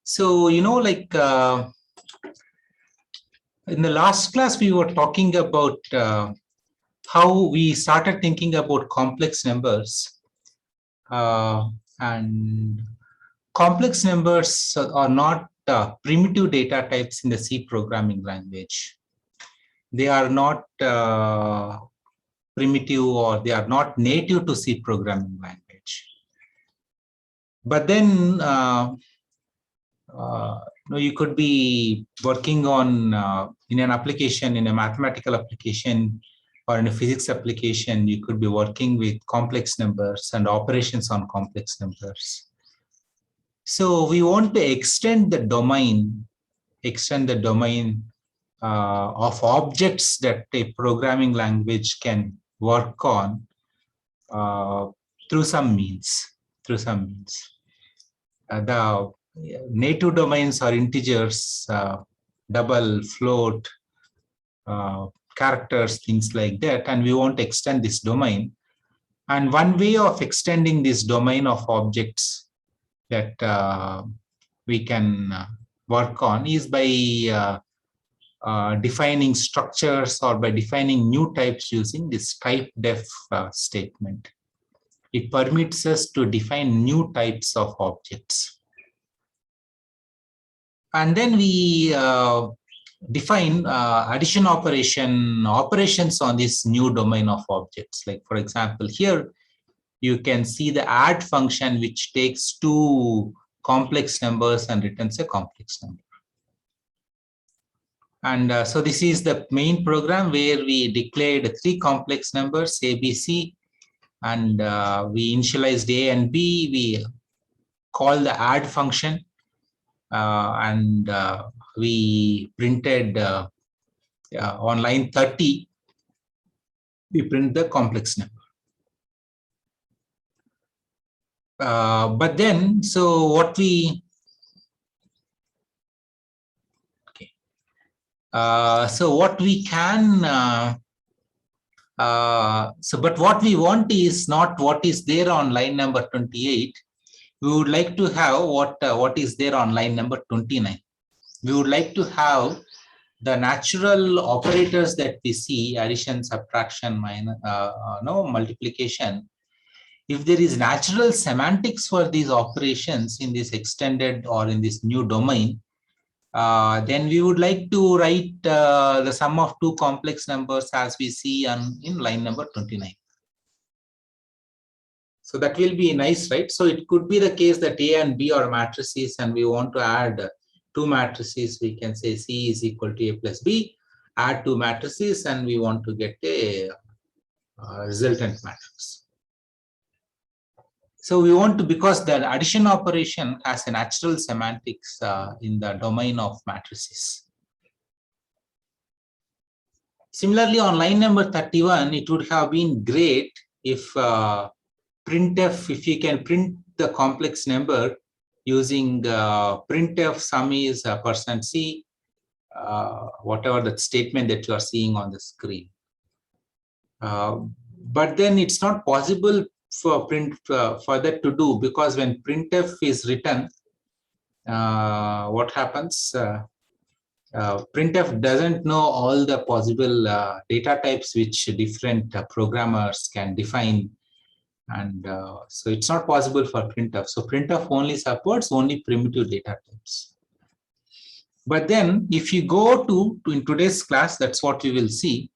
So, in the last class, we were talking about how we started thinking about complex numbers. And complex numbers are not primitive data types in the C programming language. They are not primitive, or they are not native to C programming language. But then you could be working on in an application, in a mathematical application, or in a physics application. You could be working with complex numbers and operations on complex numbers. So we want to extend the domain of objects that a programming language can work on through some means. The native domains are integers, double, float, characters, things like that, and we want to extend this domain. And one way of extending this domain of objects that we can work on is by defining structures, or by defining new types using this typedef statement. It permits us to define new types of objects. And then we define addition operations on this new domain of objects. Like, for example, here you can see the add function, which takes two complex numbers and returns a complex number. And so this is the main program where we declared three complex numbers, A, B, C, and we initialized A and B. We call the add function, and we printed on line 30, we print the complex number. But then, so what we can but what we want is not what is there on line number 28. We would like to have what is there on line number 29. We would like to have the natural operators that we see: addition, subtraction, minus, multiplication. If there is natural semantics for these operations in this extended or in this new domain, then we would like to write the sum of two complex numbers as we see in line number 29. So that will be nice, right? So it could be the case that A and B are matrices, and we want to add two matrices. We can say C is equal to A plus B, add two matrices, and we want to get a resultant matrix. So we want to, because the addition operation has a natural semantics in the domain of matrices. Similarly, on line number 31, it would have been great if printf, if you can print the complex number using printf sum is %c, whatever that statement that you are seeing on the screen. But then it's not possible for that to do, because when printf is written, what happens? Printf doesn't know all the possible data types which different programmers can define, and so it's not possible for printf. So printf only supports primitive data types. But then if you go to in today's class, that's what we will see.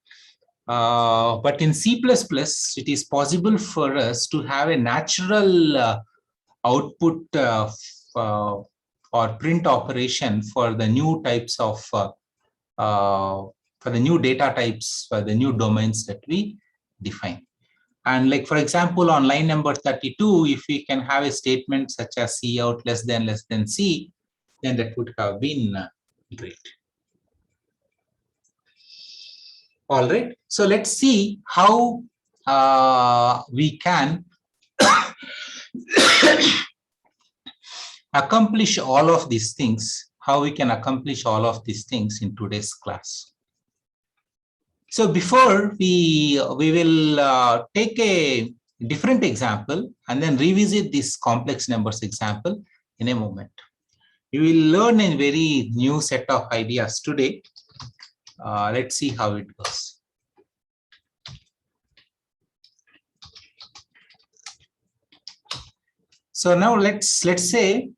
But in C++, it is possible for us to have a natural output or print operation for the new types of, for the new data types, for the new domains that we define. And like, for example, on line number 32, if we can have a statement such as C out less than C, then that would have been great. All right, so let's see how we can accomplish all of these things, in today's class. So before we will take a different example and then revisit this complex numbers example in a moment. You will learn a very new set of ideas today. Let's see how it goes. So now let's say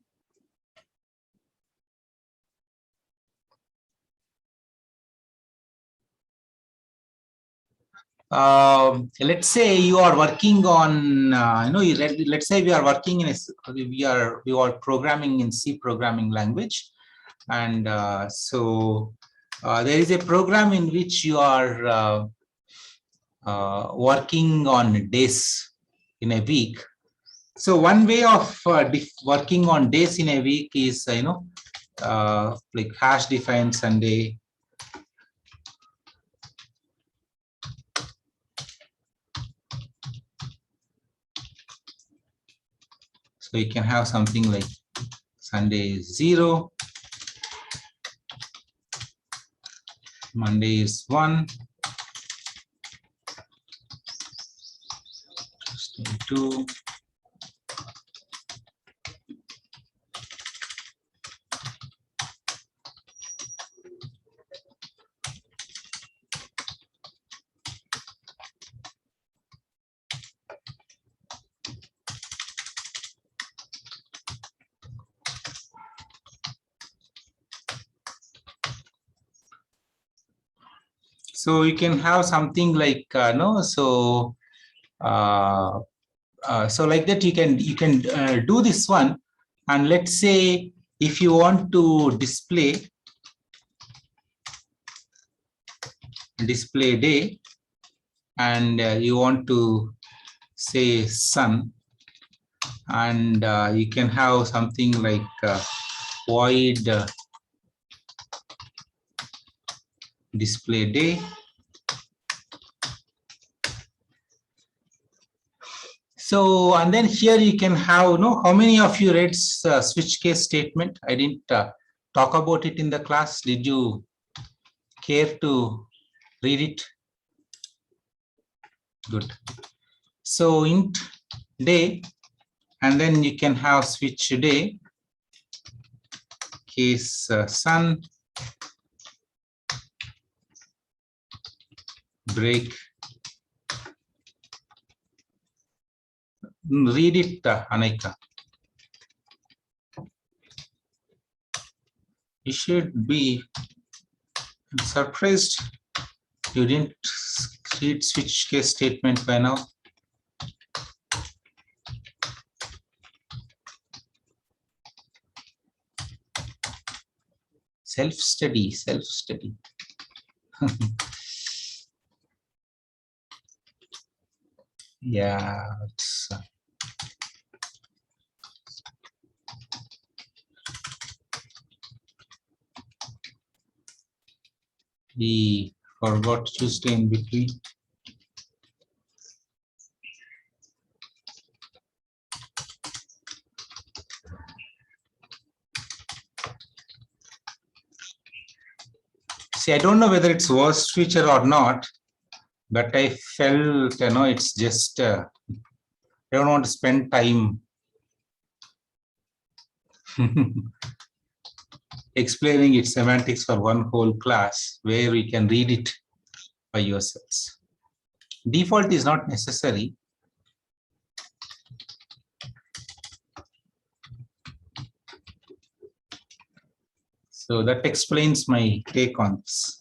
let's say you are working on let's say we are working in we are programming in C programming language, and so there is a program in which you are working on days in a week. So one way of working on days in a week is like hash define Sunday. So you can have something like Sunday is 0, Monday is 1, Tuesday 2, so you can have something like so like that you can do this one. And let's say if you want to display day, and you want to say sun, and you can have something like void display day. So, and then here you can have, how many of you read switch case statement? I didn't talk about it in the class. Did you care to read it? Good. So int day, and then you can have switch day, case sun, break. Read it, Anika. You should be surprised you didn't read switch case statement by now. Self-study. Yeah, it's we forgot Tuesday in between. See, I don't know whether it's worst feature or not, but I felt, it's just, I don't want to spend time explaining its semantics for one whole class where we can read it by yourselves. Default is not necessary. So that explains my take on this.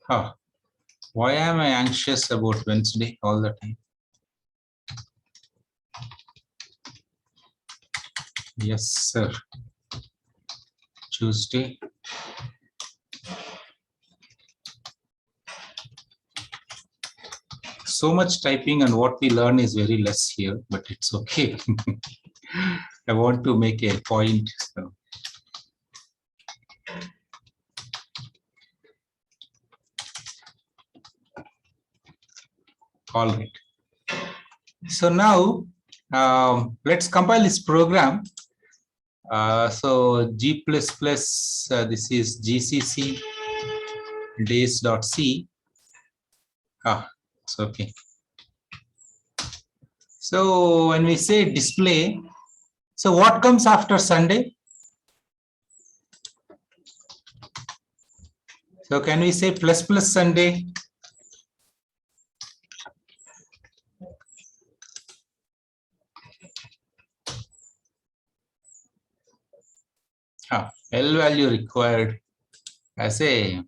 Huh. Why am I anxious about Wednesday all the time? Yes, sir. Tuesday. So much typing, and what we learn is very less here, but it's okay. I want to make a point. So. All right. So now let's compile this program. So G++, this is GCC days.c. It's okay. So when we say display, so what comes after Sunday? So can we say plus Sunday? L value required as a,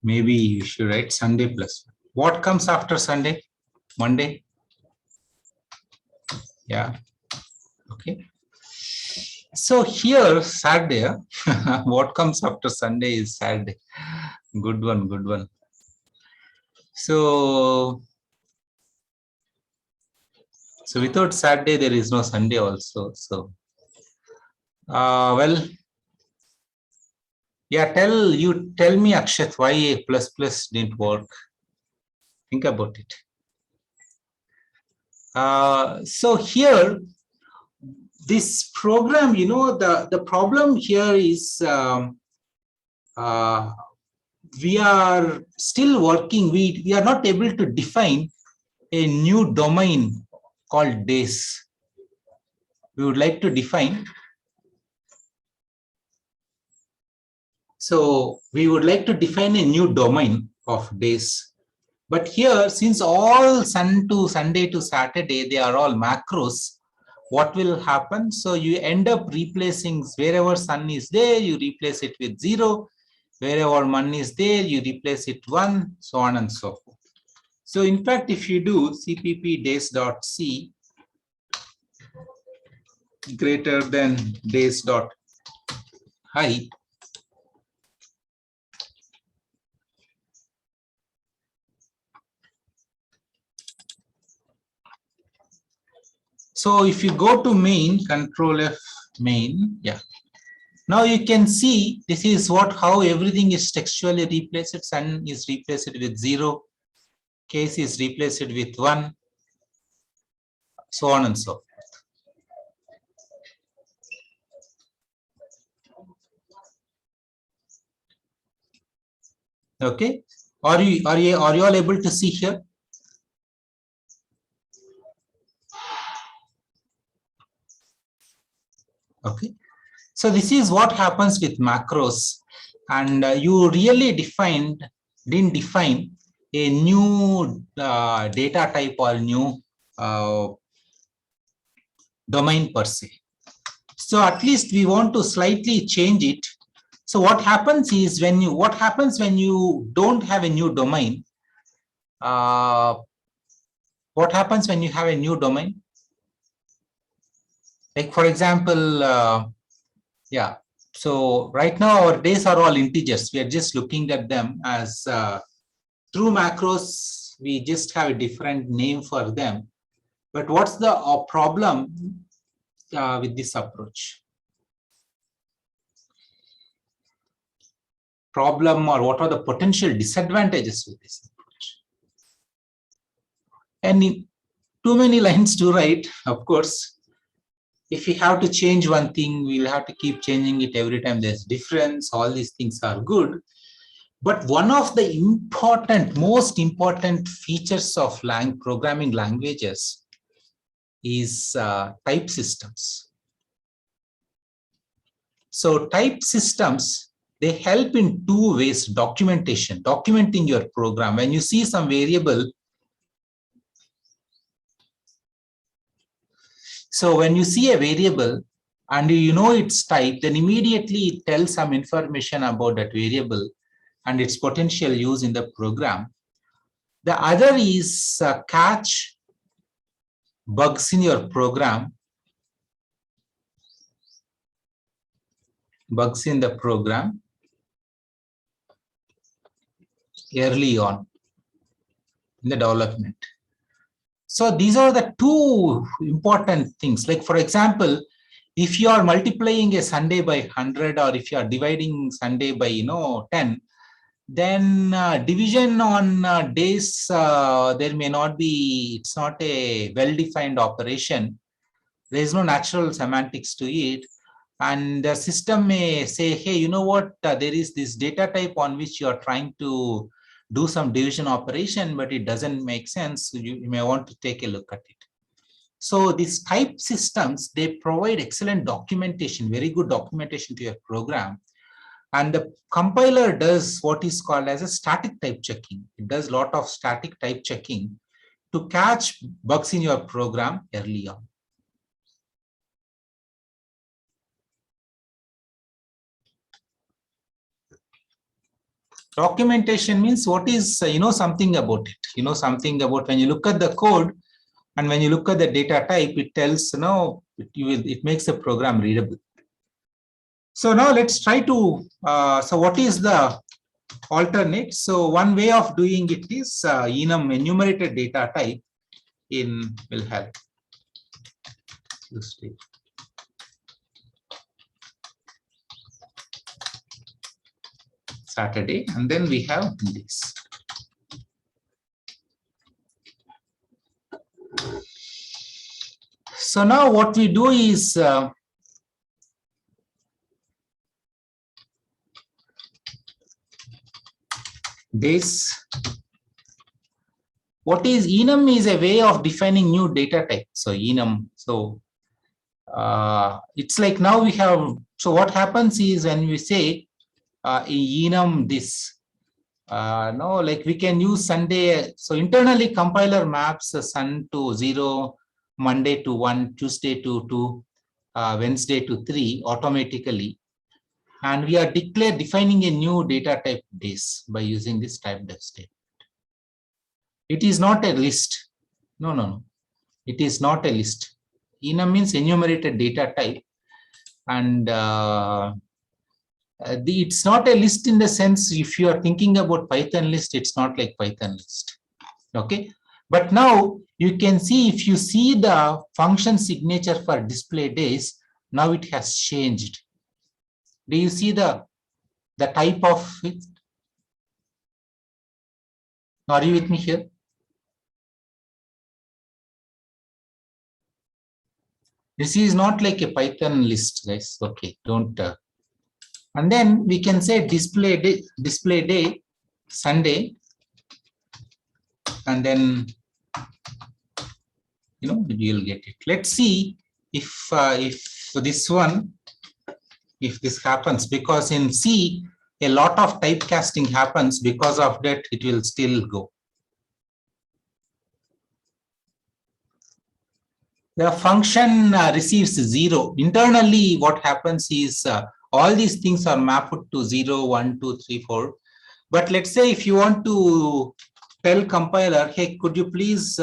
maybe you should write Sunday plus. What comes after Sunday? Monday? Yeah. Okay. So here Saturday, what comes after Sunday is Saturday. Good one, good one. So without Saturday, there is no Sunday also. So, well, yeah, tell me, Akshat, why a plus didn't work. Think about it. So here, this program, you know, the problem here is we are still working. We are not able to define a new domain called days. We would like to define. So we would like to define a new domain of days. But here, since all Sun to Sunday to Saturday, they are all macros, what will happen? So you end up replacing wherever Sun is there, you replace it with 0. Wherever Mon is there, you replace it 1, so on and so forth. So in fact, if you do CPP days.c greater than days.height, so if you go to main, Control F main, yeah. Now you can see this is how everything is textually replaced. Sun is replaced with 0, case is replaced with 1, so on and so forth. Okay, are you all able to see here? Okay, so this is what happens with macros, and you really didn't define a new data type or new domain per se. So at least we want to slightly change it. So what happens is what happens when you don't have a new domain? What happens when you have a new domain? Like for example, yeah. So right now our days are all integers. We are just looking at them as through macros. We just have a different name for them. But what's the problem with this approach? Problem, or what are the potential disadvantages with this approach? And too many lines to write, of course. If we have to change one thing, we'll have to keep changing it every time there's difference. All these things are good. But one of the most important features of programming languages is type systems. So type systems, they help in two ways. Documenting your program. When you see some variable, so when you see a variable and you know its type, then immediately it tells some information about that variable and its potential use in the program. The other is catch bugs in your program. Bugs in the program early on in the development. So these are the two important things. Like for example, if you are multiplying a Sunday by 100, or if you are dividing Sunday by 10, then division on days, there may not be, it's not a well-defined operation. There is no natural semantics to it. And the system may say, hey, you know what, there is this data type on which you are trying to do some division operation, but it doesn't make sense. So you may want to take a look at it. So these type systems, they provide excellent documentation, very good documentation to your program. And the compiler does what is called as a static type checking. It does a lot of static type checking to catch bugs in your program early on. Documentation means what is, you know something about it. You know something about when you look at the code and when you look at the data type, it tells, you know, it makes the program readable. So now let's try to, so what is the alternate? So one way of doing it is enum enumerated data type in will help. Saturday, and then we have this. So now what we do is this. What is enum is a way of defining new data type. So enum. So it's like now we have. So what happens is when we say enum this. No, like we can use Sunday. So internally compiler maps Sun to 0, Monday to 1, Tuesday to 2, Wednesday to 3 automatically. And we are defining a new data type days by using this type def statement. It is not a list. No. It is not a list. Enum means enumerated data type. And it's not a list in the sense, if you are thinking about Python list, it's not like Python list. Okay. But now you can see, if you see the function signature for display days, now it has changed. Do you see the type of it? Are you with me here? This is not like a Python list, guys. Okay, don't. And then we can say display day, Sunday, and then you'll get it. Let's see if this one, if this happens, because in C a lot of typecasting happens. Because of that, it will still go. The function receives 0. Internally, what happens is all these things are mapped to 0, 1, 2, 3, 4. But let's say if you want to tell compiler, hey, could you please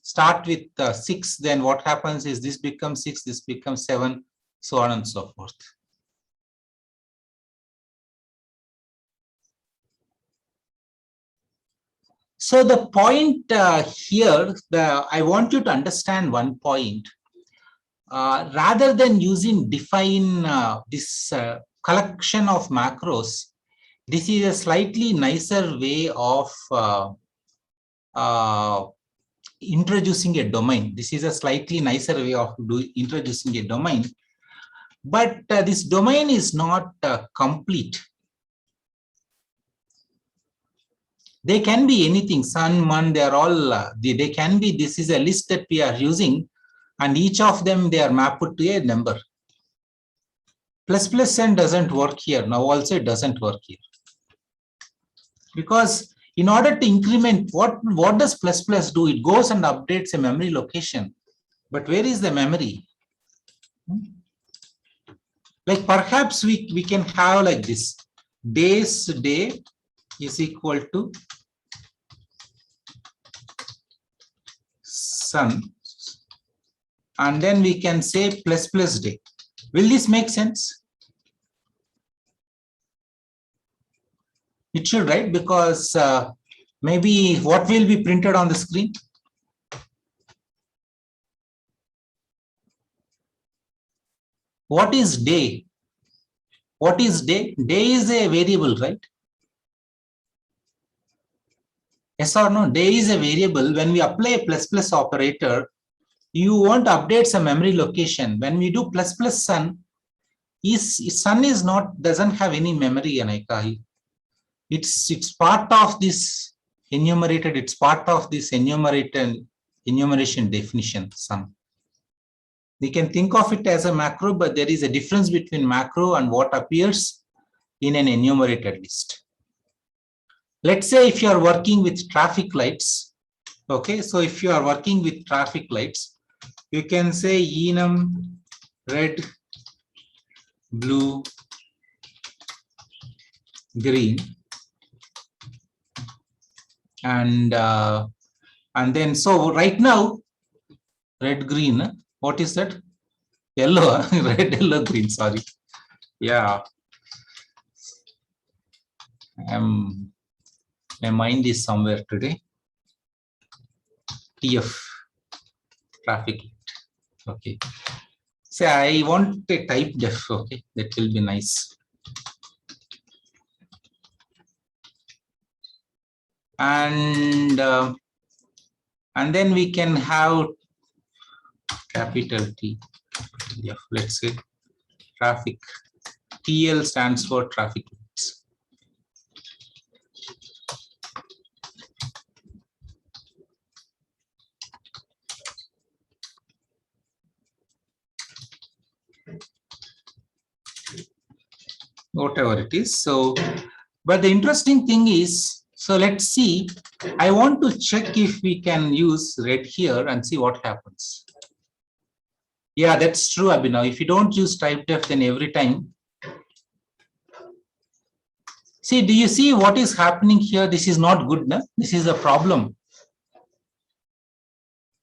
start with 6, then what happens is this becomes 6, this becomes 7, so on and so forth. So the point here, I want you to understand one point. Rather than using define this collection of macros, this is a slightly nicer way of introducing a domain. This is a slightly nicer way of introducing a domain. But this domain is not complete. They can be anything, sun, month, they are all, they can be, this is a list that we are using, and each of them, they are mapped to a number. ++ doesn't work here. Now also it doesn't work here. Because in order to increment, what does ++ do? It goes and updates a memory location. But where is the memory? Like perhaps we can have like this. Days day is equal to sun, and then we can say ++ day. Will this make sense? It should, right? Because maybe what will be printed on the screen? What is day? What is day? Day is a variable, right? Yes or no? Day is a variable. When we apply a ++ operator, You want to update some memory location. When we do plus plus sun, sun is not, doesn't have any memory, Anaika. It's part of this enumerated, it's part of this enumeration definition, sun. We can think of it as a macro, but there is a difference between macro and what appears in an enumerated list. Let's say if you are working with traffic lights, okay, so if you are working with traffic lights, you can say enum red, blue, green, and then so right now red, green, what is that? Yellow, red, yellow, green, sorry. Yeah. My mind is somewhere today. TF, traffic light. Okay. So I want a type def, okay, that will be nice. And then we can have capital T, F, let's say traffic. TL stands for traffic lights. Whatever it is. So, but the interesting thing is, so let's see, I want to check if we can use red here and see what happens. Yeah, that's true, Abhinav. If you don't use type def, then every time. See, do you see what is happening here? This is not good, no? This is a problem.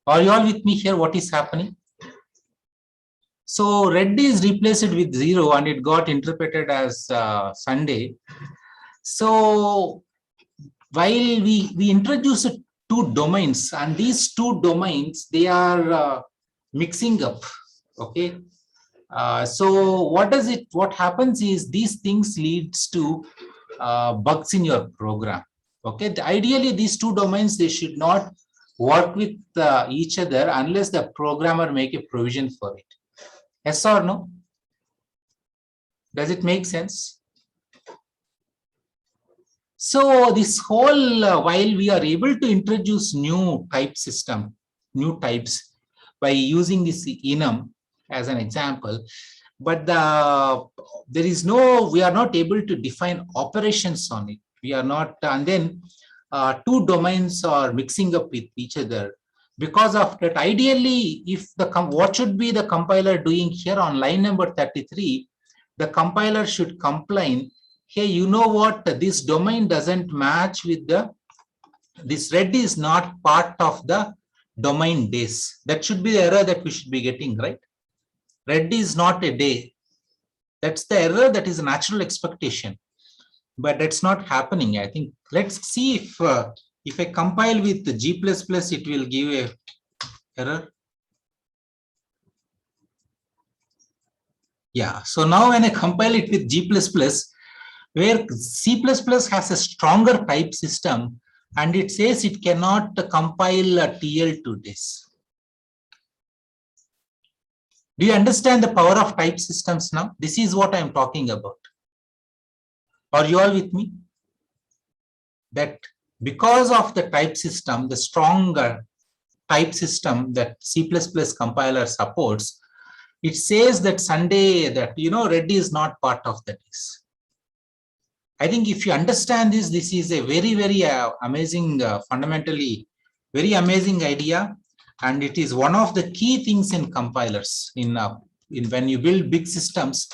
Are you all with me here? What is happening? So red is replaced with 0 and it got interpreted as Sunday. So while we introduced two domains, and these two domains, they are mixing up, okay? So what happens is these things leads to bugs in your program, okay? Ideally, these two domains, they should not work with each other unless the programmer make a provision for it. Yes or no? Does it make sense? So this whole, while we are able to introduce new type system, new types by using this enum as an example, but there is no, we are not able to define operations on it. We are not, and then two domains are mixing up with each other. Because of that, ideally, if the what should be the compiler doing here on line number 33, the compiler should complain, hey, you know what, this domain doesn't match with this red is not part of the domain days. That should be the error that we should be getting, right? Red is not a day. That's the error, that is a natural expectation. But that's not happening. I think, let's see if I compile with the G++, it will give a error. Yeah, so now when I compile it with G++, where C++ has a stronger type system, and it says it cannot compile a TL to this. Do you understand the power of type systems now? This is what I'm talking about. Are you all with me? That because of the type system, the stronger type system that C++ compiler supports, it says that Sunday, that, you know, red is not part of that list. I think if you understand this, this is a very, very amazing, fundamentally very amazing idea. And it is one of the key things in compilers. In when you build big systems,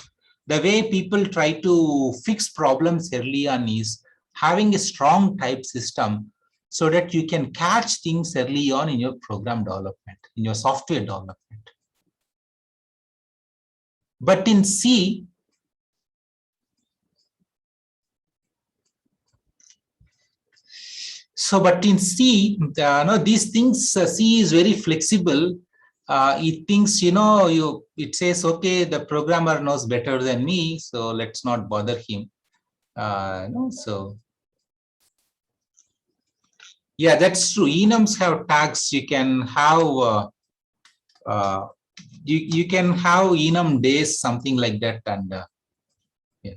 the way people try to fix problems early on is having a strong type system so that you can catch things early on in your program development, in your software development. But in C, but in C, no, these things, C is very flexible. It thinks, you know, it says, okay, the programmer knows better than me, so let's not bother him. No, so yeah, that's true. Enums have tags. You can have you can have enum days, something like that, and yeah.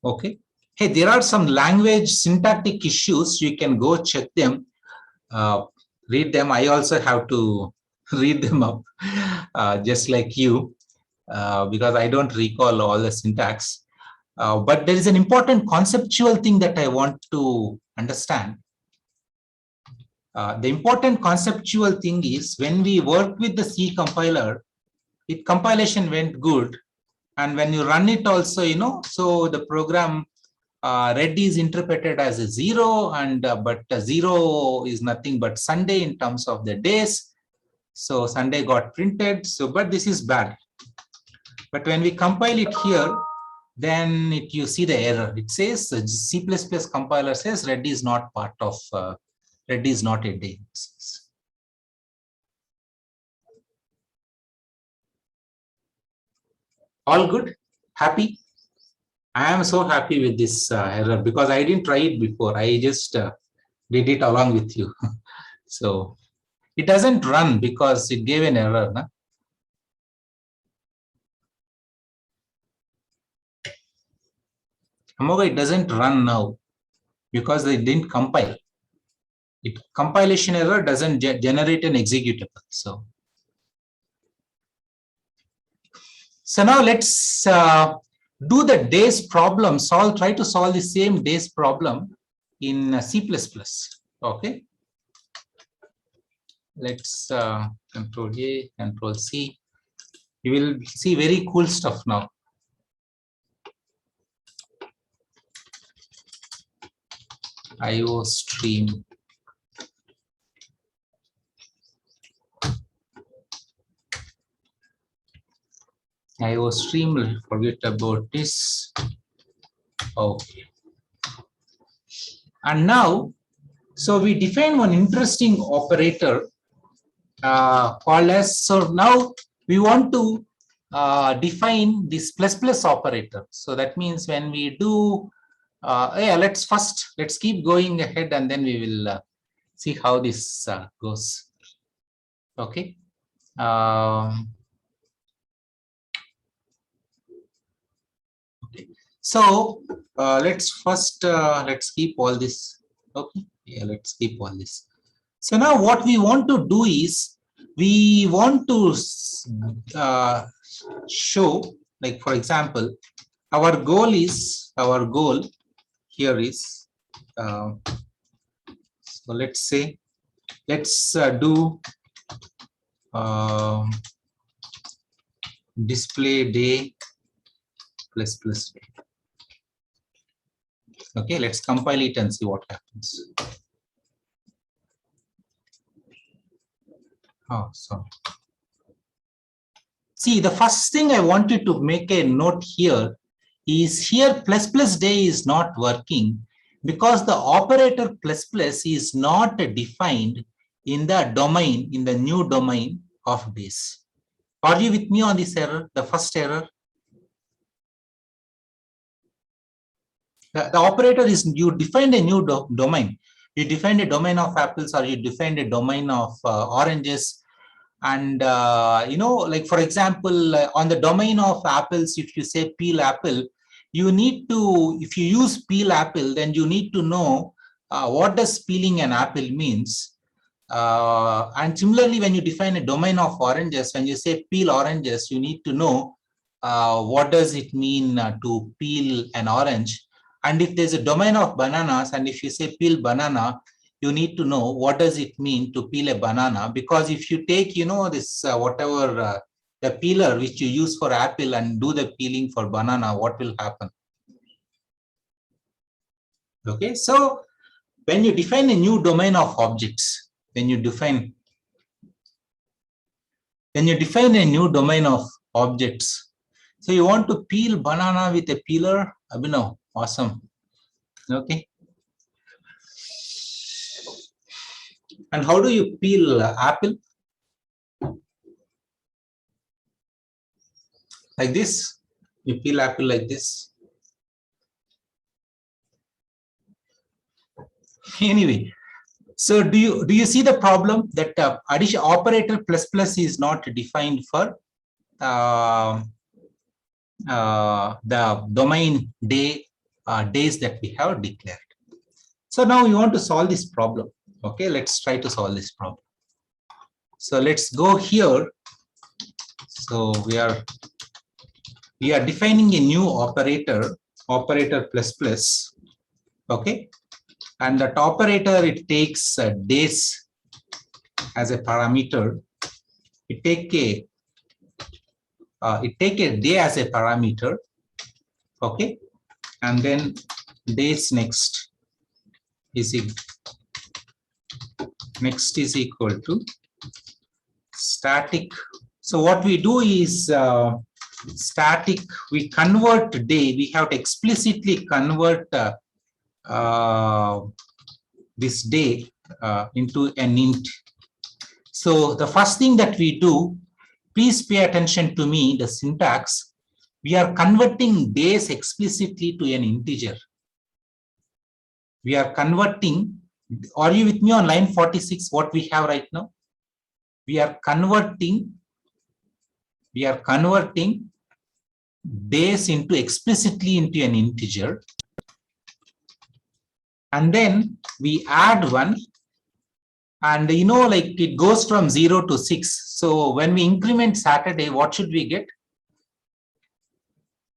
Okay. Hey, there are some language syntactic issues. You can go check them, read them. I also have to read them up, just like you, because I don't recall all the syntax. But there is an important conceptual thing that I want to understand. The important conceptual thing is when we work with the C compiler, compilation went good. And when you run it also, so the program red is interpreted as a 0, and but 0 is nothing but Sunday in terms of the days. So Sunday got printed. So, but this is bad. But when we compile it here, then you see the error. It says C++ compiler says red is not part of red is not a day. All good? Happy? I am so happy with this error because I didn't try it before. I just did it along with you. So it doesn't run because it gave an error. No? However, it doesn't run now because they didn't compile. Compilation error doesn't generate an executable. So now let's do the days problem. Try to solve the same days problem in C++. Okay. Let's Control A, Control C. You will see very cool stuff now. IO stream. IO stream, forget about this. Okay. And now, so we define one interesting operator called as, so now we want to define this plus operator. So that means when we do, yeah, let's keep going ahead and then we will see how this goes. Okay. Okay. So let's keep all this. Okay. Yeah, let's keep all this. So now what we want to do is we want to show, like for example, our goal here is, so let's say, let's do display day plus. Okay, let's compile it and see what happens. Oh, sorry. See, the first thing I wanted to make a note here is here plus day is not working because the operator plus is not defined in the domain, in the new domain of days. Are you with me on this error, the first error? The operator is, you defined a new domain. You defined a domain of apples or you defined a domain of oranges. And, like for example, on the domain of apples, if you say peel apple, you need to, if you use peel apple, then you need to know what does peeling an apple means. And similarly, when you define a domain of oranges, when you say peel oranges, you need to know what does it mean to peel an orange. And if there's a domain of bananas, and if you say peel banana, you need to know what does it mean to peel a banana. Because if you take, this whatever the peeler which you use for apple and do the peeling for banana, what will happen? Okay, so when you define a new domain of objects, when you define a new domain of objects, so you want to peel banana with a peeler, Abhinav, awesome. Okay. And how do you peel apple? Like this. You peel apple like this. Anyway, So do you see the problem that addition operator plus plus is not defined for the domain days that we have declared. So now we want to solve this problem. Okay, let's try to solve this problem. So let's go here. So we are defining a new operator plus plus. Okay, and that operator, it takes days as a parameter. It take a day as a parameter. Okay, and then days next is equal to static. So what we do is static, we convert day, we have to explicitly convert this day into an int. So the first thing that we do, please pay attention to me, the syntax. We are converting days explicitly to an integer. We are converting, are you with me on line 46, what we have right now? We are converting days explicitly into an integer. And then we add 1. And like it goes from 0 to 6. So when we increment Saturday, what should we get?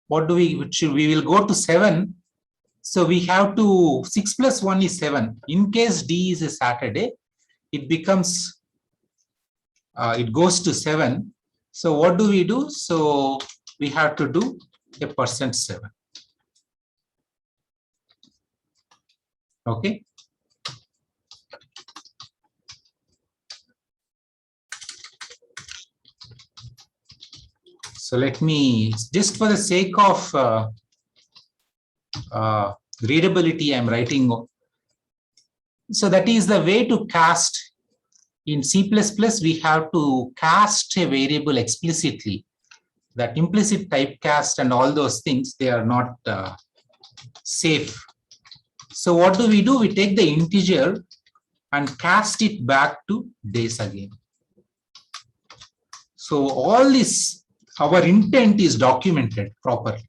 We will go to 7. So we have to 6 plus 1 is 7. In case D is a Saturday, it becomes it goes to 7. So what do we do? So we have to do a %7. Okay. So let me, just for the sake of readability, I'm writing. So that is the way to cast. In C++, we have to cast a variable explicitly. That implicit typecast and all those things, they are not safe. So what do? We take the integer and cast it back to days again. So all this, our intent is documented properly.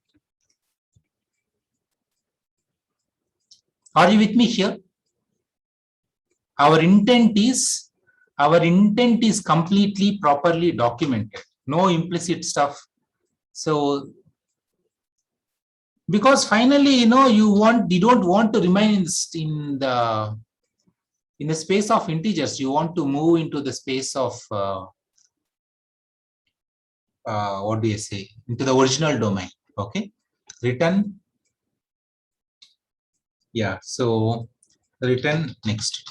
Are you with me here? Our intent is completely properly documented. No implicit stuff. So because finally, you don't want to remain in the space of integers. You want to move into the space of what do you say, into the original domain. Okay, return. Yeah, so return next.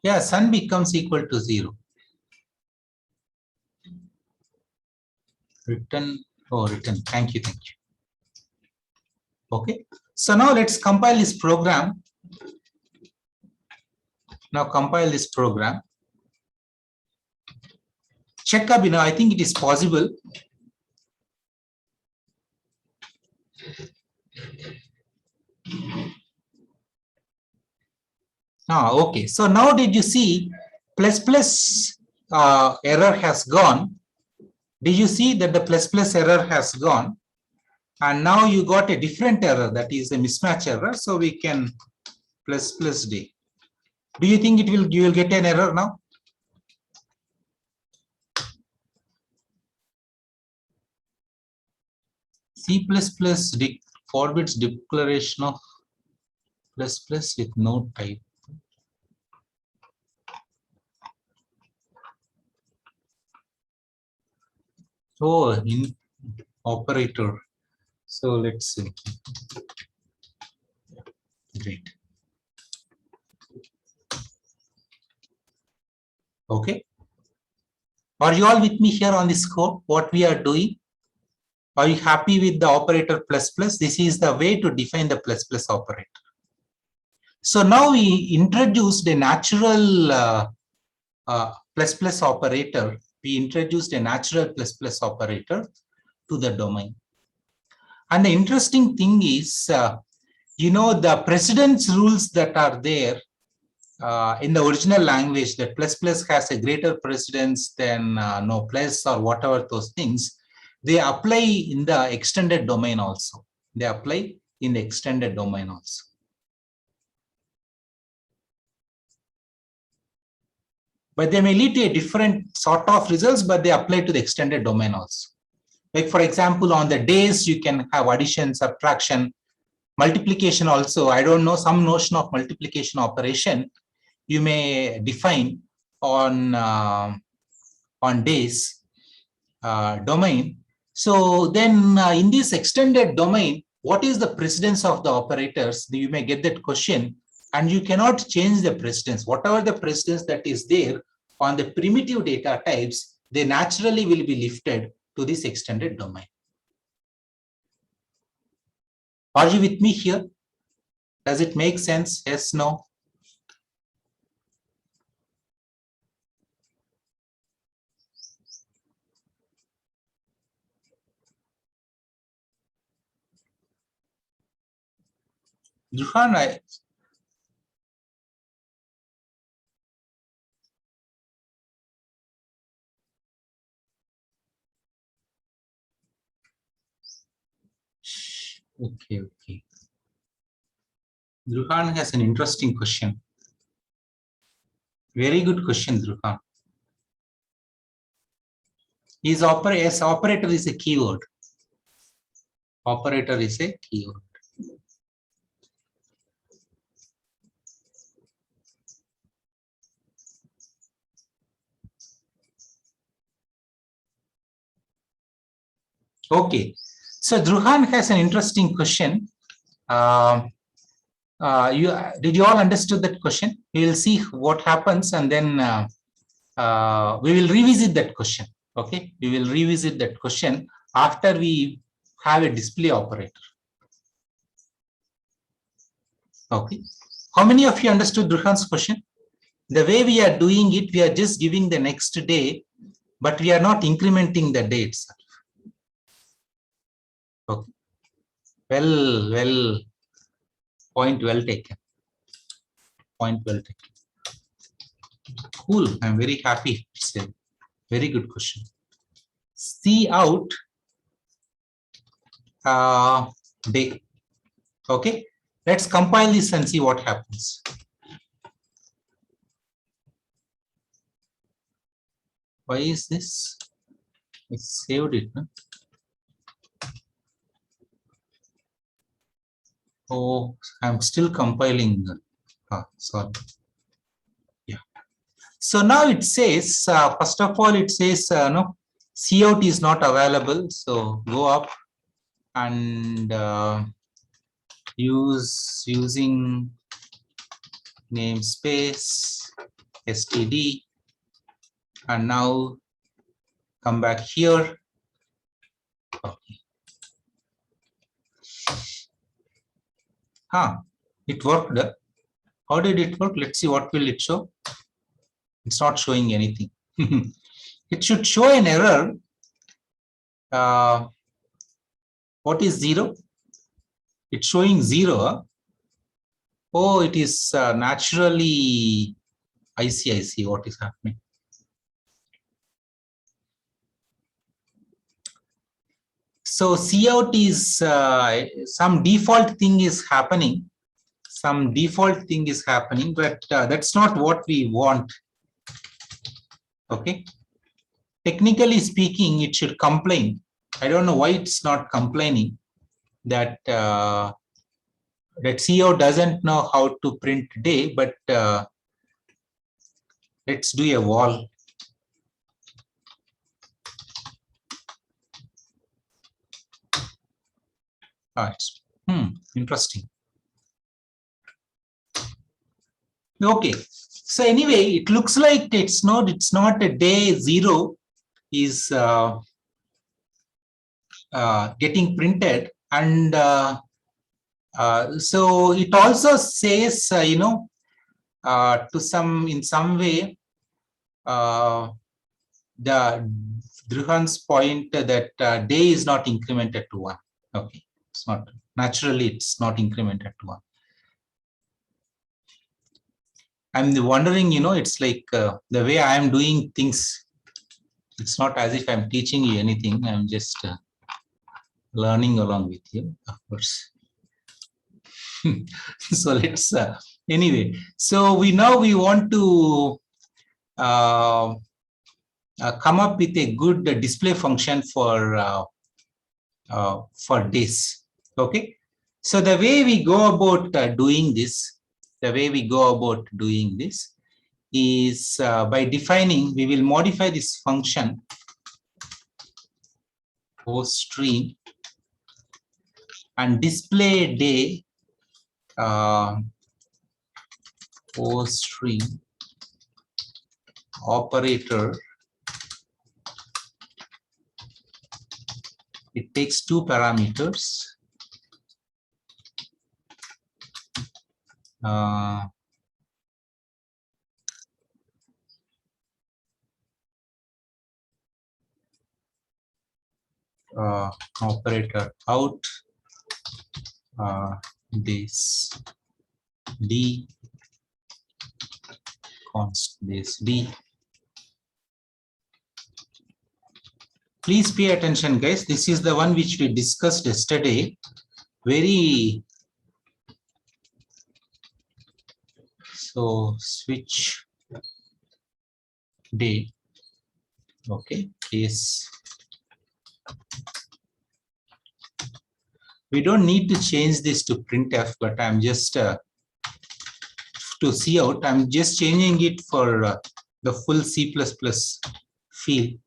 Yeah, sun becomes equal to 0. Return. Thank you. Okay, so now let's compile this program. Check Abhinav, I think it is possible. Okay, so now did you see plus error has gone? Did you see that the plus error has gone? And now you got a different error, that is a mismatch error. So we can plus D. Do you think you will get an error now? C++ forbids declaration of plus with no type. So in operator. So let's see. Great. Okay. Are you all with me here on this code? What we are doing? Are you happy with the operator plus? This is the way to define the plus operator. So now we introduced a natural plus operator. We introduced a natural plus operator to the domain. And the interesting thing is you know, the precedence rules that are there in the original language, that plus plus has a greater precedence than no plus or whatever those things, they apply in the extended domain also. They apply in the extended domain also. But they may lead to a different sort of results, but they apply to the extended domain also. Like for example, on the days, you can have addition, subtraction, multiplication also. I don't know, some notion of multiplication operation you may define on days domain. So then in this extended domain, what is the precedence of the operators? You may get that question, and you cannot change the precedence. Whatever the precedence that is there on the primitive data types, they naturally will be lifted to this extended domain. Are you with me here? Does it make sense? Yes, no? Duhan, okay. Druhan has an interesting question. Very good question, Druhan. Yes, operator is a keyword. Operator is a keyword. Okay, so Druhan has an interesting question. Did you all understood that question? We will see what happens, and then we will revisit that question. Okay, we will revisit that question after we have a display operator. Okay, how many of you understood Druhan's question? The way we are doing it, we are just giving the next day, but we are not incrementing the dates. Okay. Well, point well taken. Point well taken. Cool. I'm very happy. It's a very good question. See out day. Okay. Let's compile this and see what happens. Why is this? I saved it. Huh? Oh, I'm still compiling. Sorry. Yeah. So now it says, first of all, it says no, cout is not available. So go up and using namespace std, and now come back here. Okay. It worked. How did it work? Let's see, what will it show? It's not showing anything. It should show an error. What is 0? It's showing 0. Oh, it is naturally. I see what is happening. So cout is some default thing is happening. Some default thing is happening, but that's not what we want. Okay. Technically speaking, it should complain. I don't know why it's not complaining that that cout doesn't know how to print day, but let's do a wall. Interesting. Okay. So anyway, it looks like it's not a day 0 is getting printed, and so it also says in some way the Druhan's point that day is not incremented to 1. Okay, it's not. Naturally, it's not incremented to 1. I'm wondering, it's like the way I am doing things, it's not as if I'm teaching you anything. I'm just learning along with you, of course. So let's, anyway, so we want to come up with a good display function for days. Okay. So the way we go about doing this, is by defining, we will modify this function poststream and display day poststream operator. It takes 2 parameters. Operator out this d const this d. Please pay attention, guys. This is the one which we discussed yesterday. Very so switch day. Okay, is we don't need to change this to printf, but I'm just to cout. I'm just changing it for the full C++ field.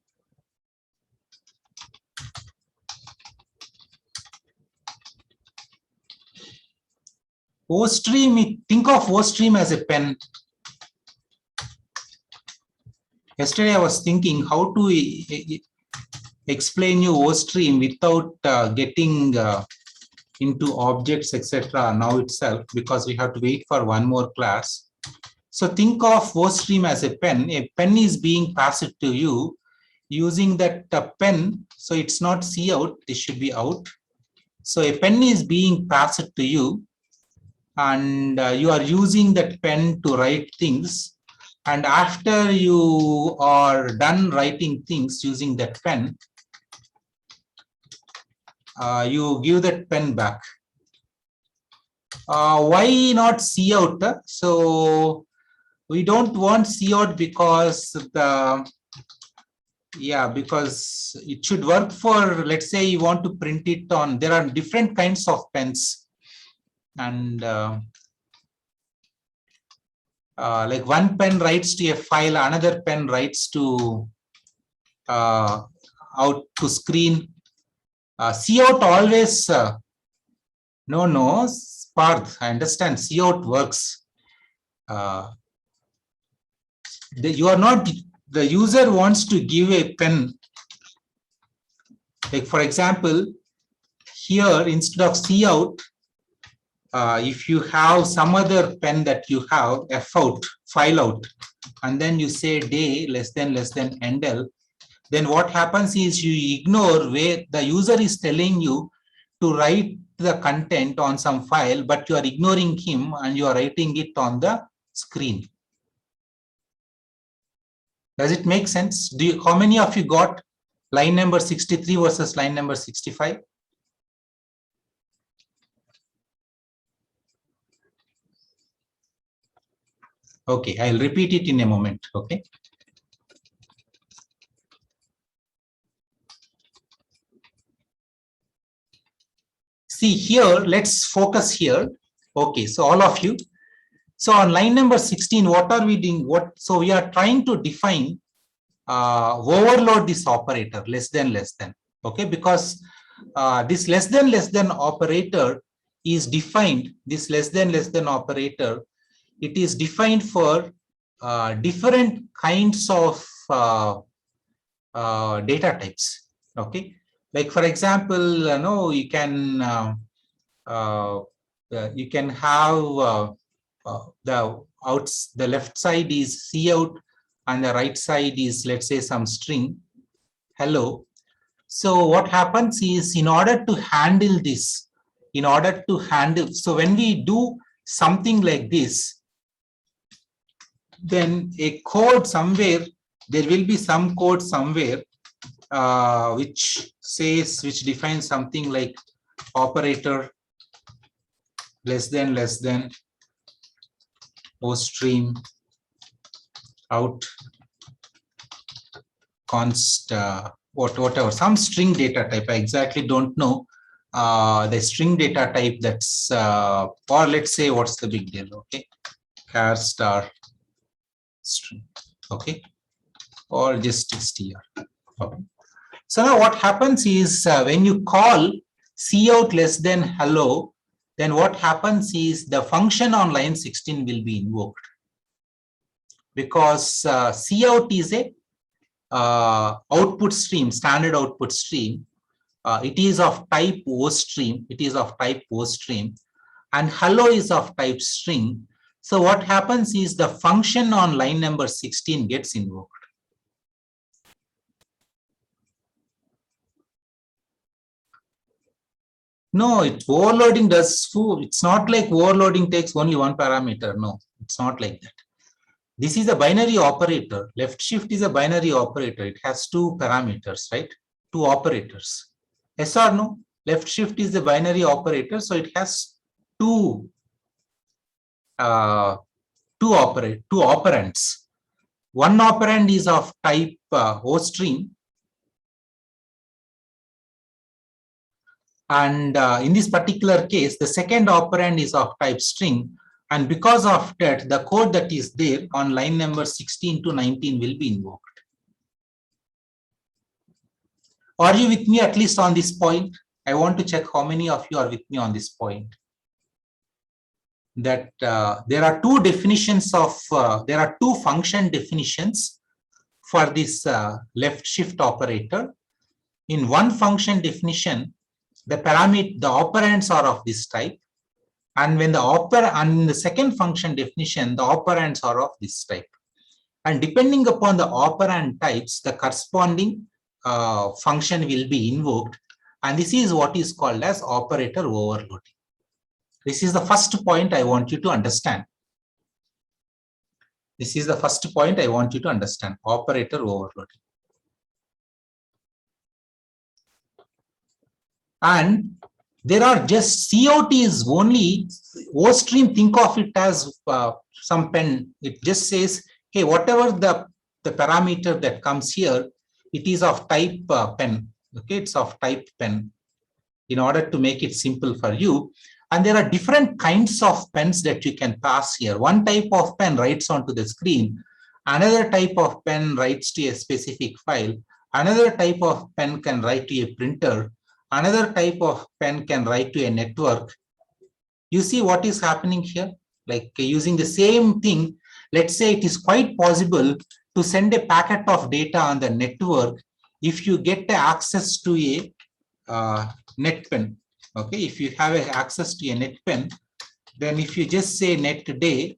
OStream, think of OStream as a pen. Yesterday I was thinking how to explain you OStream without getting into objects, etc. now itself, because we have to wait for one more class. So think of OStream as a pen. A pen is being passed to you using that pen. So it's not cout, this should be out. So a pen is being passed to you, and you are using that pen to write things. And after you are done writing things using that pen, you give that pen back. Why not cout? So we don't want cout because because it should work for, let's say you want to print it on, there are different kinds of pens. And like one pen writes to a file, another pen writes to out to screen. Cout always no Parth, I understand cout works. You are not, the user wants to give a pen. Like for example, here instead of cout, if you have some other pen that you have, fout, file out, and then you say day less than endl, then what happens is you ignore where the user is telling you to write the content on some file, but you are ignoring him and you are writing it on the screen. Does it make sense? How many of you got line number 63 versus line number 65? Okay, I'll repeat it in a moment. Okay. See here, let's focus here. Okay, so all of you. So on line number 16, what are we doing? So we are trying to define overload this operator less than. Okay, because this less than operator is defined. This less than operator, it is defined for different kinds of data types. Okay, like for example, you can have the left side is cout and the right side is, let's say, some string hello. So what happens is, in order to handle this, in order to handle. So when we do something like this, then a code somewhere, there will be some code somewhere which defines something like operator less than o stream out const whatever, some string data type. I exactly don't know the string data type that's or let's say, what's the big deal? Okay, char star string. Okay, or just str. Okay. So now what happens is when you call cout less than hello, then what happens is the function on line 16 will be invoked, because cout is a output stream, standard output stream. It is of type O stream. It is of type O stream, and hello is of type string. So what happens is the function on line number 16 gets invoked. No, overloading does. It's not like overloading takes only one parameter. No, it's not like that. This is a binary operator. Left shift is a binary operator. It has two parameters, right? Two operators. Yes or no? Left shift is a binary operator, so it has two operands. One operand is of type O string, and in this particular case, the second operand is of type string. And because of that, the code that is there on line number 16 to 19 will be invoked. Are you with me at least on this point? I want to check how many of you are with me on this point. That there are two definitions of, there are two function definitions for this left shift operator. In one function definition, the operands are of this type. And when in the second function definition, the operands are of this type. And depending upon the operand types, the corresponding function will be invoked. And this is what is called as operator overloading. This is the first point I want you to understand. This is the first point I want you to understand, operator overloading. And there are just cout is only O stream. Think of it as some pen. It just says, hey, whatever the parameter that comes here, it is of type pen. Okay, it's of type pen, in order to make it simple for you. And there are different kinds of pens that you can pass here. One type of pen writes onto the screen. Another type of pen writes to a specific file. Another type of pen can write to a printer. Another type of pen can write to a network. You see what is happening here? Like using the same thing, let's say it is quite possible to send a packet of data on the network if you get the access to a net pen. Okay, if you have access to a net pen, then if you just say net day,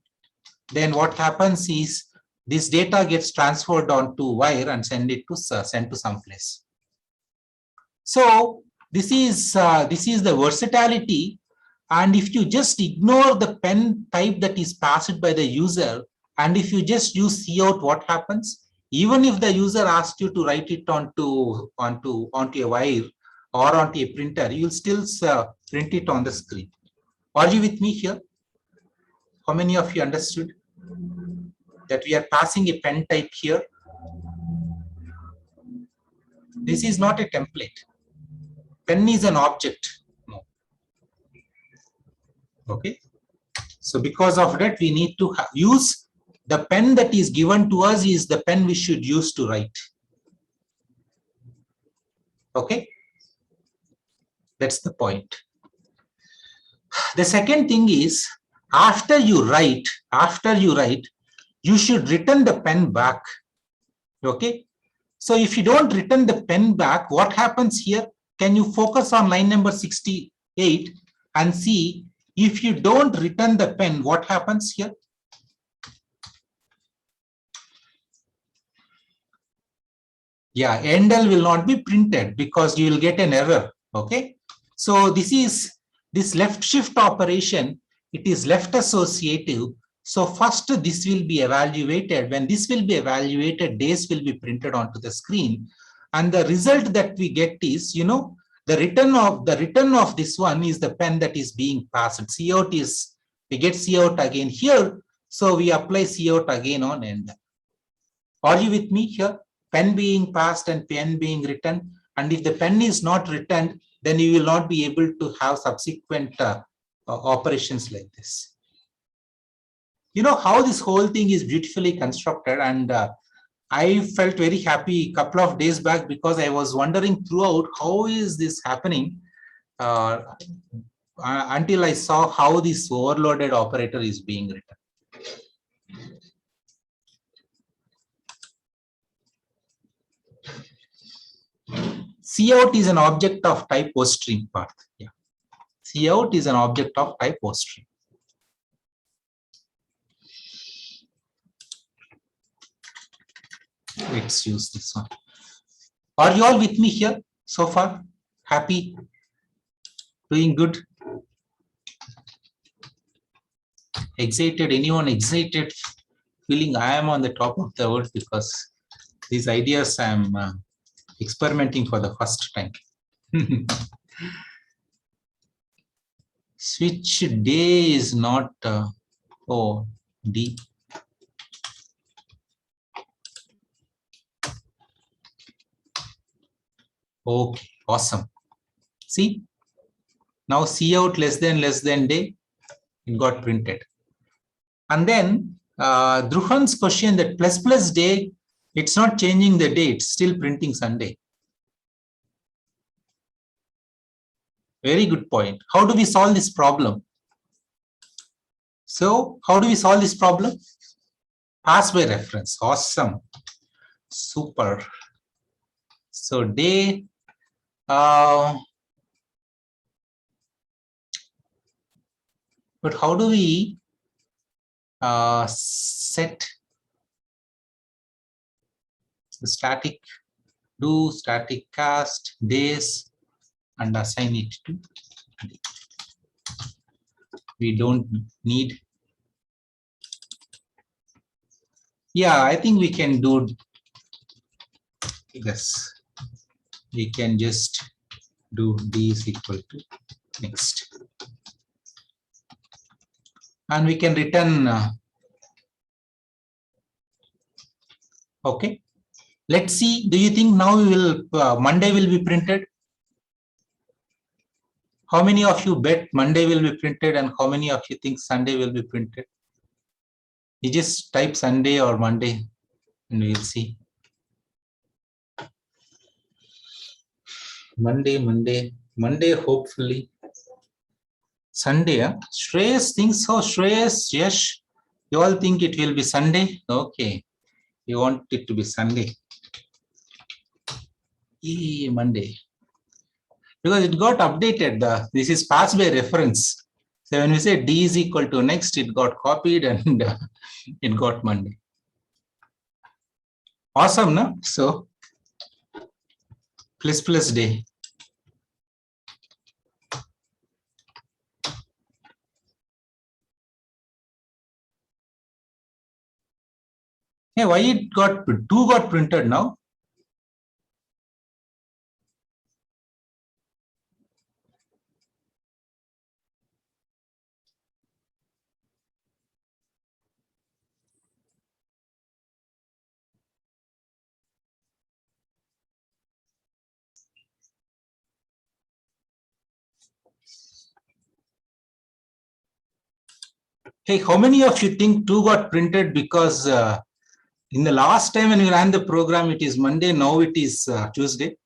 then what happens is this data gets transferred onto wire and sent to some place. So this is the versatility. And if you just ignore the pen type that is passed by the user, and if you just use cout, what happens? Even if the user asks you to write it onto a wire or onto a printer, you will still print it on the screen. Are you with me here? How many of you understood that we are passing a pen type here? This is not a template. Pen is an object. No. Okay. So because of that, we need to use the pen that is given to us is the pen we should use to write. Okay. That's the point. The second thing is, after you write, you should return the pen back. Okay. So if you don't return the pen back, what happens here? Can you focus on line number 68 and see if you don't return the pen, what happens here? Yeah, endl will not be printed because you will get an error. Okay. So this is this left shift operation, it is left associative. So first this will be evaluated. When this will be evaluated, days will be printed onto the screen. And the result that we get is, the return of this one is the pen that is being passed. Cout is, we get Cout again here. So we apply Cout again on end. Are you with me here? Pen being passed and pen being written. And if the pen is not returned, then you will not be able to have subsequent operations like this. You know how this whole thing is beautifully constructed, and I felt very happy a couple of days back because I was wondering throughout how is this happening until I saw how this overloaded operator is being written. Cout is an object of type ostream path. Yeah. Cout is an object of type ostream. Let's use this one. Are you all with me here so far? Happy? Doing good? Excited? Anyone excited? Feeling I am on the top of the world because these ideas I am experimenting for the first time. Switch day is not D. Okay, awesome. See, now Cout less than day, it got printed. And then Druhan's question that plus day, it's not changing the day, it's still printing Sunday. Very good point. How do we solve this problem? So how do we solve this problem? Pass by reference. Awesome. Super. So day, but how do we set the static, do static cast days and assign it to day? We don't need. Yeah, I think we can do this. We can just do d is equal to next. And we can return. Okay. Let's see. Do you think now we will Monday will be printed? How many of you bet Monday will be printed and how many of you think Sunday will be printed? You just type Sunday or Monday and we'll see. Monday, hopefully. Sunday, huh? Shreyas thinks so. Shreyas, yes. You all think it will be Sunday? Okay. You want it to be Sunday. Monday. Because it got updated. This is passed by reference. So when we say D is equal to next, it got copied and it got Monday. Awesome, no? So plus day. Hey, why it got 2 got printed now? Hey, how many of you think 2 got printed because in the last time when we ran the program, it is Monday, now it is Tuesday?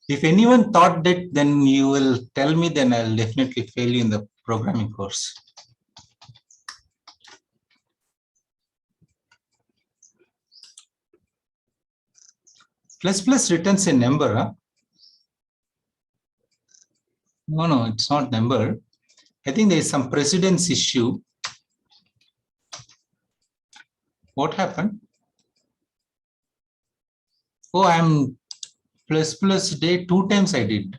If anyone thought that, then you will tell me, then I'll definitely fail you in the programming course. Plus returns a number, huh? No, it's not number. I think there is some precedence issue. What happened? Oh, I'm plus day 2 times I did.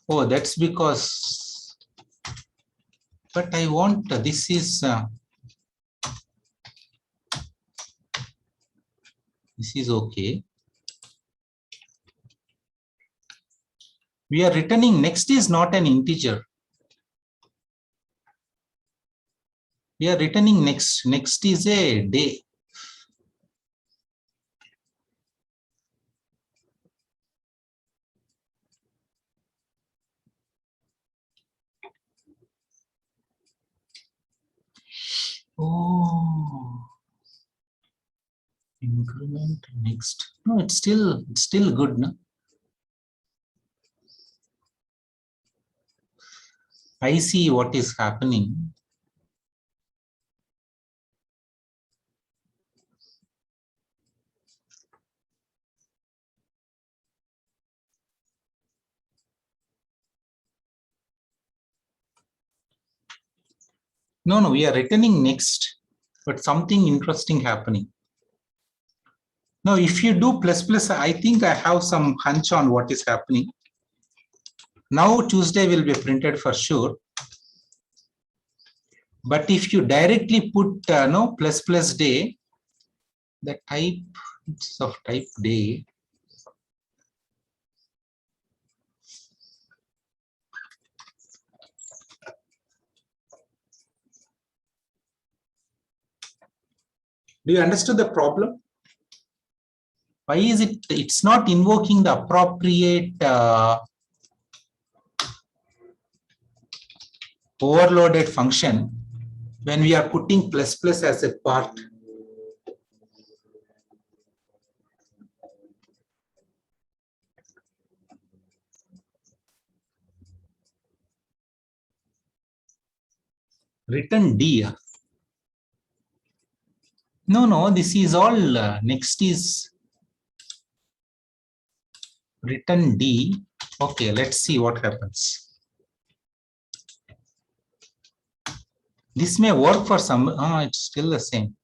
Oh, that's because, but I want, this is okay. We are returning next is not an integer. We are returning next. Next is a day. Oh, increment next. No, it's still good, no? I see what is happening. No, we are returning next, but something interesting happening. Now, if you do plus plus, I think I have some hunch on what is happening. Now Tuesday will be printed for sure. But if you directly put no plus plus day, the type of type day, do you understand the problem? Why is it? It's not invoking the appropriate overloaded function when we are putting plus plus as a part. Return D. No, this is all next is return D. Okay, let's see what happens. This may work for some, it's still the same.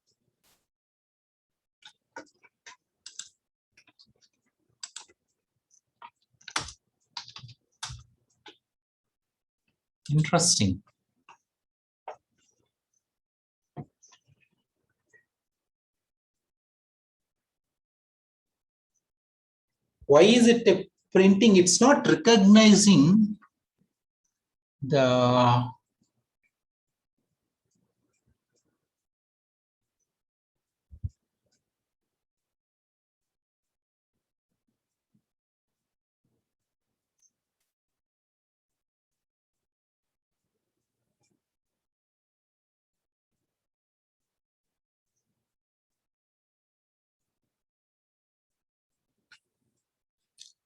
Interesting. Why is it a printing? It's not recognizing the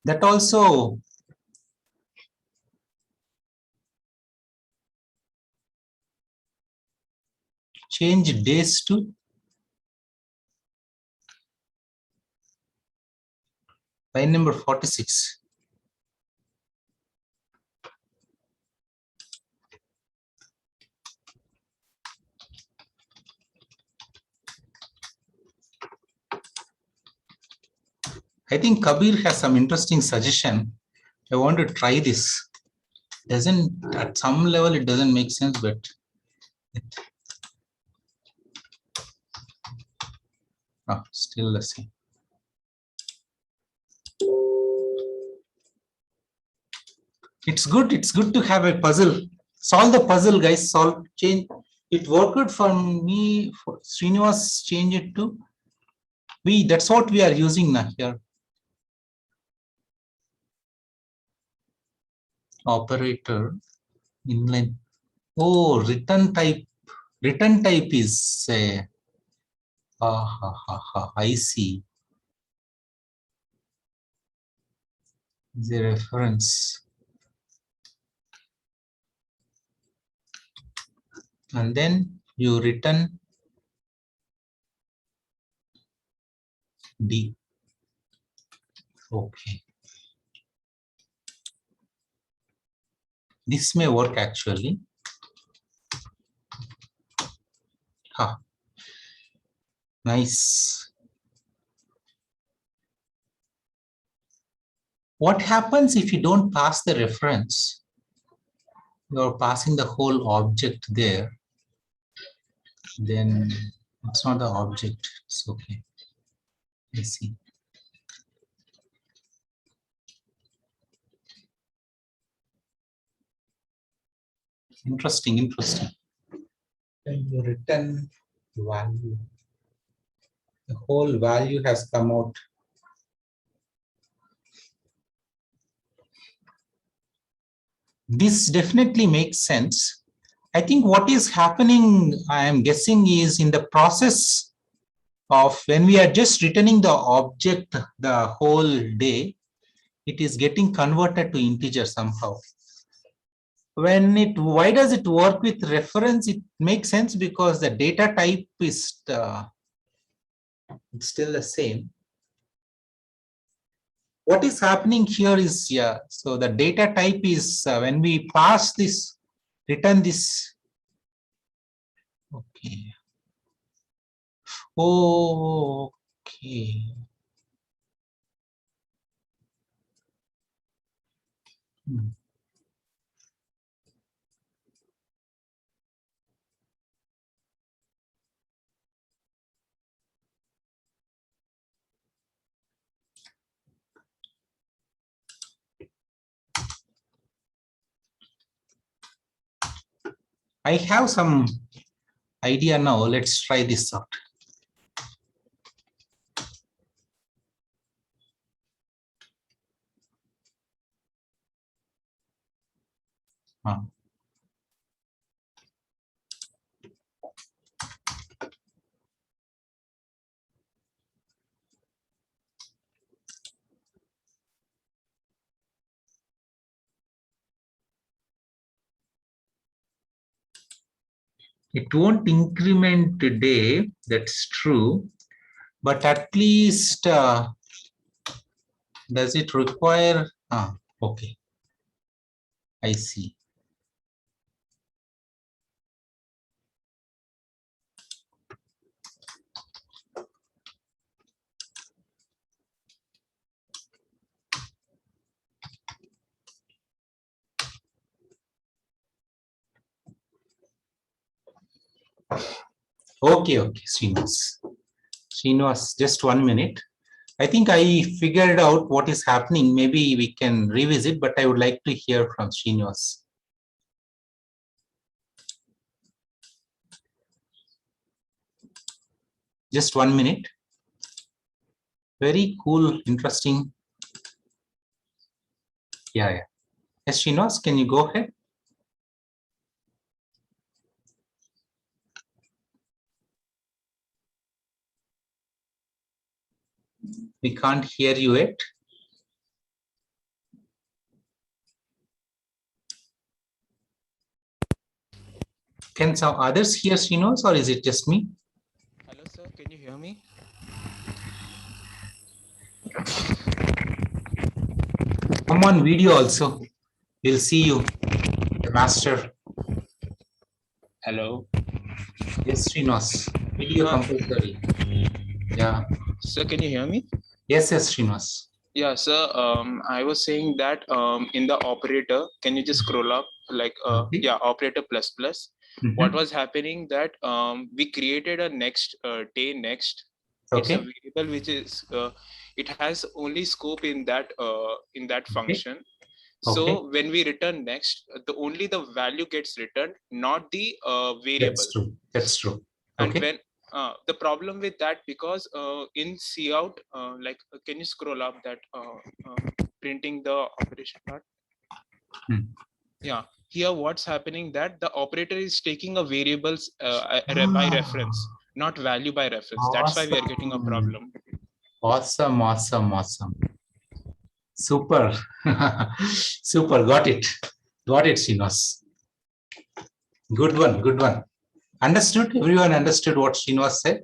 that also change days to line number 46. I think Kabir has some interesting suggestion. I want to try this. Doesn't, at some level it doesn't make sense, but still the same. It's good to have a puzzle. Solve the puzzle, guys. Solve, change. It worked for me. For Srinivas, change it to we. That's what we are using now here. Operator inline. Oh, return type. Return type is I see. The reference. And then you return D. Okay. This may work actually. Nice. What happens if you don't pass the reference? You're passing the whole object there. Then it's not the object. It's okay. Let's see. Interesting, interesting. When you return value, the whole value has come out. This definitely makes sense. I think what is happening, I am guessing, is in the process of when we are just returning the object the whole day, it is getting converted to integer somehow. Why does it work with reference? It makes sense because the data type is still the same. What is happening here is, yeah, so the data type is when we pass this, return this. Okay. Oh, okay. I have some idea now. Let's try this out. It won't increment today, that's true, but at least does it require, okay, I see. Okay, Srinivas, just 1 minute. I think I figured out what is happening. Maybe we can revisit, but I would like to hear from Srinivas. Just 1 minute. Very cool, interesting. Yeah. Yes, Srinivas, can you go ahead? We can't hear you yet. Can some others hear Srinivas, or is it just me? Hello, sir. Can you hear me? Come on video also. We'll see you, the master. Hello. Yes, Srinivas. Video compulsory. Yeah. Sir, can you hear me? Yes, Srinivas. Yeah, sir. I was saying that in the operator, can you just scroll up like Okay. yeah, operator plus plus. What was happening that we created a next day next. It's a Okay. variable which is it has only scope in that function. So when we return next, only the value gets returned, not the variable. That's true. And Okay. when the problem with that, because in cout, like can you scroll up that printing the operation part? Yeah, here what's happening that the operator is taking a variables by reference, not value by reference. That's why we are getting a problem. Awesome. Super. Super. Got it, Srinivas. Good one. Understood? Everyone understood what Srinivas said?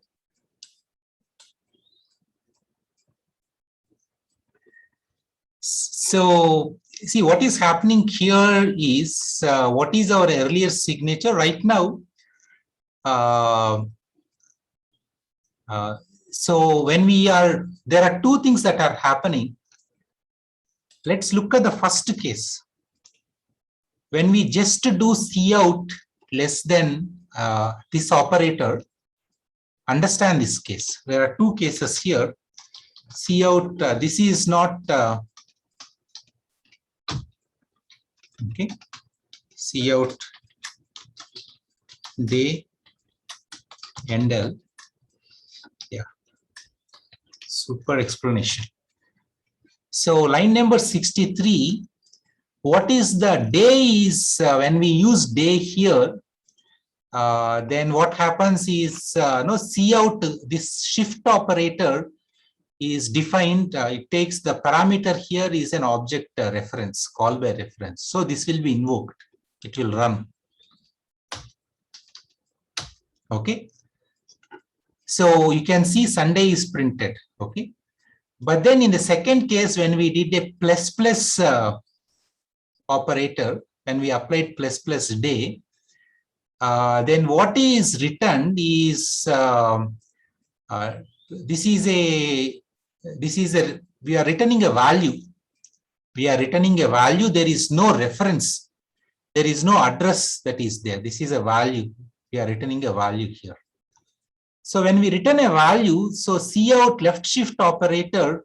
So, see, what is happening here is, what is our earlier signature right now? So when we are, there are two things that are happening. Let's look at the first case. When we just do cout less than this operator, understand this case. There are two cases here. Cout, this is not okay. Cout day end L. Yeah, super explanation. So line number 63, what is the day is when we use day here, then what happens is no cout, this shift operator is defined, it takes the parameter here is an object reference, call by reference. So this will be invoked, it will run. Okay. So you can see Sunday is printed. Okay. But then in the second case, when we did a plus plus operator, when we applied plus plus day, then what is returned is we are returning a value. We are returning a value. There is no reference. There is no address that is there. This is a value. We are returning a value here. So when we return a value, so cout left shift operator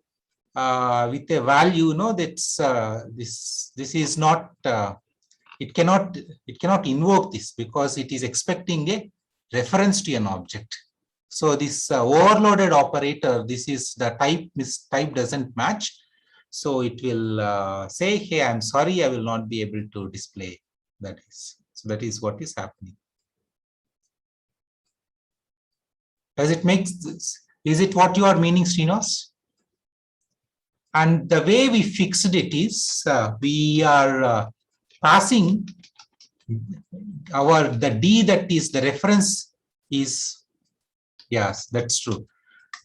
with a value, no, that's this is not. It cannot invoke this because it is expecting a reference to an object. So this overloaded operator, this is the type. This type doesn't match. So it will say, hey, I'm sorry, I will not be able to display. That is, so that is what is happening. Does it make this? Is it what you are meaning, Srinos? And the way we fixed it is we are passing the D that is the reference is, yes, that's true.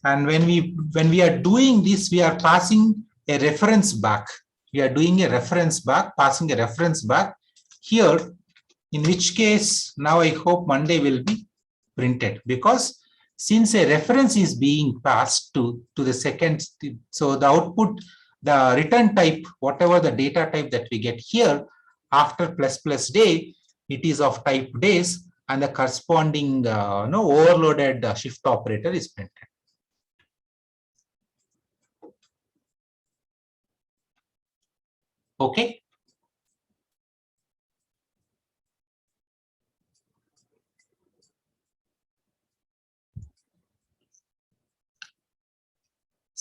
And when we are doing this, we are passing a reference back. We are doing a reference back, passing a reference back here, in which case now I hope Monday will be printed, because since a reference is being passed to the second, so the output, the return type, whatever the data type that we get here after plus plus day, it is of type days, and the corresponding overloaded shift operator is printed. Okay.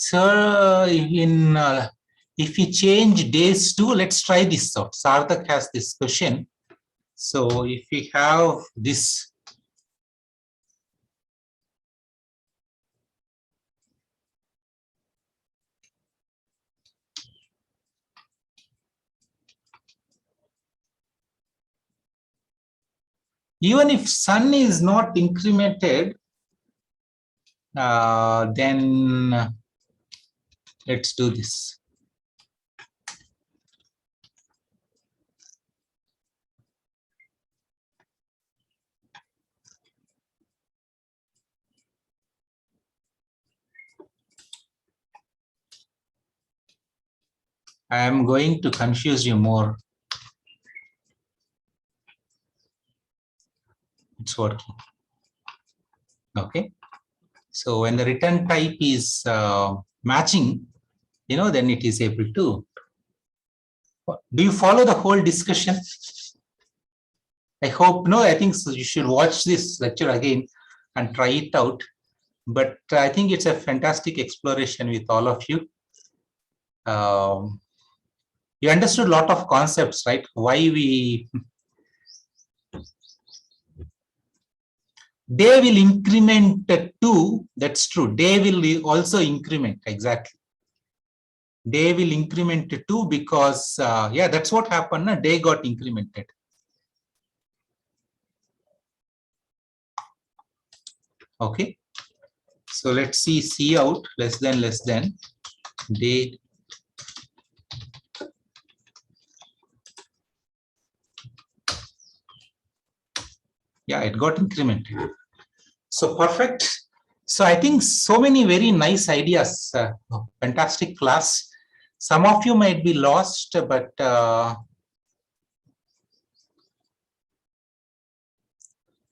So if we change days to, let's try this out. Sarthak has this question. So if we have this, even if sun is not incremented, then let's do this. I am going to confuse you more. It's working. Okay. So when the return type is matching, then it is able to. Do you follow the whole discussion? I hope no. I think so. You should watch this lecture again and try it out. But I think it's a fantastic exploration with all of you. You understood a lot of concepts, right? Why we day will increment 2. That's true. Day will also increment, exactly. Day will increment 2 because yeah, that's what happened. Na? Day got incremented. Okay. So let's see cout less than day. Yeah, it got incremented. So perfect. So I think so many very nice ideas. Fantastic class. Some of you might be lost, but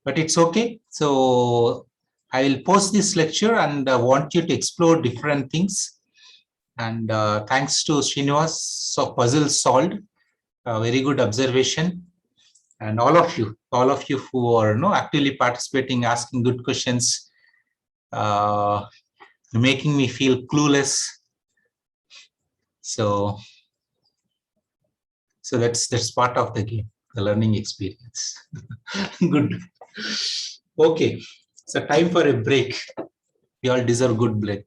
it's okay. So I will post this lecture and want you to explore different things. And thanks to Srinivas, so puzzle solved. Very good observation. And all of you who are actively participating, asking good questions, making me feel clueless. So that's part of the game, the learning experience. Good. Okay, so time for a break. We all deserve good break.